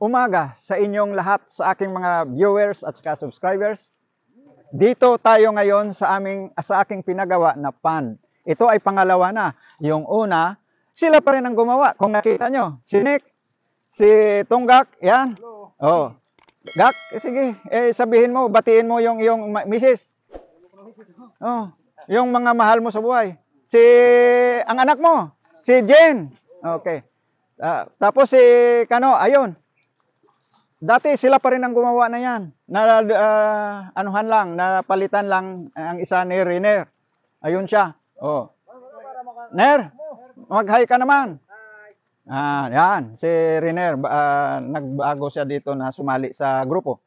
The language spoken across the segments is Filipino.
umaga sa inyong lahat, sa aking mga viewers at saka subscribers. Dito tayo ngayon sa aking pinagawa na pond. Ito ay pangalawa na. Yung una, sila pa rin ang gumawa. Kung nakita nyo, si Nick, si Tunggak, yan. Oh. Gak, sige, sabihin mo, batiin mo yung misis. Oh, yung mga mahal mo sa buhay. Ang anak mo, si Jen. Okay. Tapos si Kano, ayun. Dati sila pa rin ang gumawa na yan. Anuhan lang, napalitan lang ang isa ni Riner. Ayun siya. Oh. Ner, mag-hi ka naman. Yan, si Riner, nagbago siya dito na sumali sa grupo.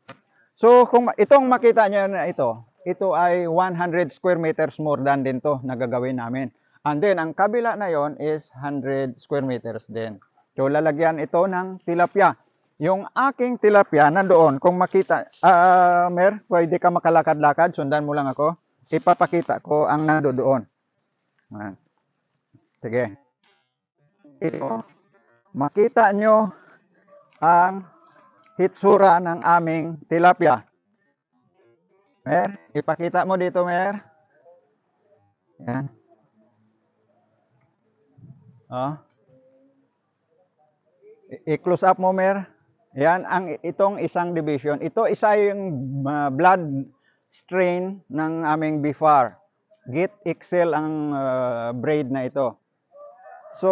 So, kung itong makita niyo na ito ay 100 square meters more than din to na gagawin namin. And then, ang kabila na yon is 100 square meters din. So, lalagyan ito ng tilapia. Yung aking tilapia nandoon, kung makita, Mer, pwede ka makalakad-lakad, sundan mo lang ako. Ipapakita ko ang nandoon. Sige. Ito, makita nyo ang hitsura ng aming tilapia. Mer, ipakita mo dito, Mer. Yan. I-close up mo, Mer. Yan, itong isang division. Ito isa yung blood strain ng aming BFAR. Git Excel ang braid na ito. So,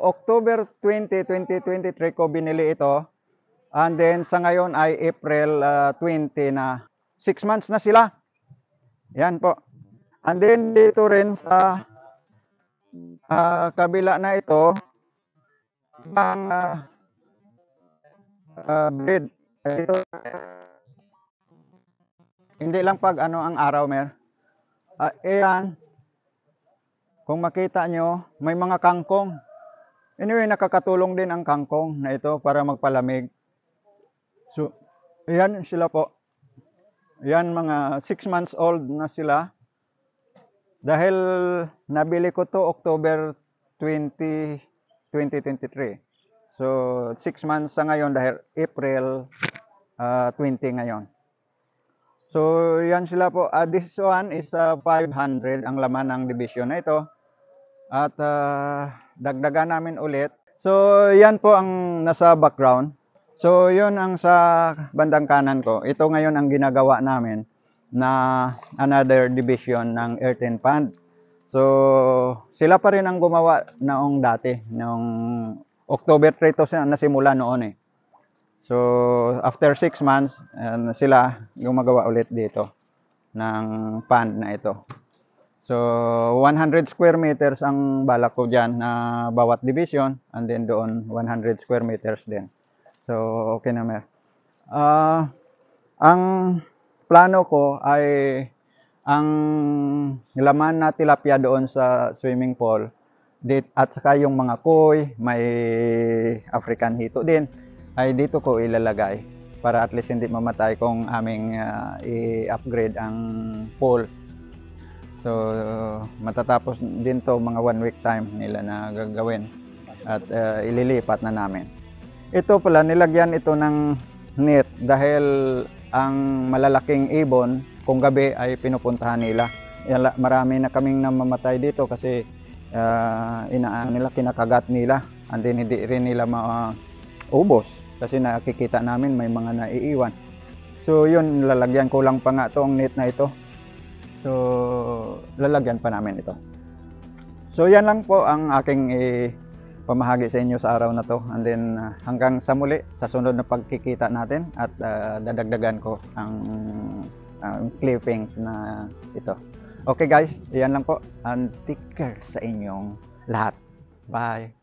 October 20, 2023 ko binili ito. And then, sa ngayon ay April 20 na 6 months na sila. Yan po. And then, dito rin sa kabila na ito, ang breed. Ito, hindi lang pag ang araw, Mer. Ayan. Kung makita nyo, may mga kangkong. Anyway, nakakatulong din ang kangkong na ito para magpalamig. So, ayan sila po. Ayan, mga 6 months old na sila. Dahil nabili ko to October 20, 2023. So, 6 months sa ngayon dahil April 20 ngayon. So, yan sila po. This one is 500 ang laman ng division na ito. At dagdagan namin ulit. So, yan po ang nasa background. So, yun ang sa bandang kanan ko. Ito ngayon ang ginagawa namin na another division ng earthen pond. So, sila pa rin ang gumawa noong dati. Noong October 3 to nasimula noon eh. So, after 6 months, sila gumagawa ulit dito ng pond na ito. So, 100 square meters ang balak ko dyan na bawat division. And then doon, 100 square meters din. So, okay na, Mer. Ang plano ko ay ang laman na tilapia doon sa swimming pool at saka yung mga koi, may African hito din, ay dito ko ilalagay para at least hindi mamatay kung aming i-upgrade ang pool. So, matatapos din to mga 1 week time nila na gagawin at ililipat na namin. Ito pala, nilagyan ito ng net dahil ang malalaking ibon kung gabi ay pinupuntahan nila. Marami na kaming namamatay dito kasi kinakagat nila, and then hindi rin nila maubos kasi nakikita namin may mga naiiwan. So yun, lalagyan ko lang pa nga itong net na ito. So lalagyan pa namin ito. So yan lang po ang aking pamahagi sa inyo sa araw na to, and then hanggang sa muli sa sunod na pagkikita natin at dadagdagan ko ang clippings na ito. Okay guys, yan lang po, and take care sa inyong lahat. Bye!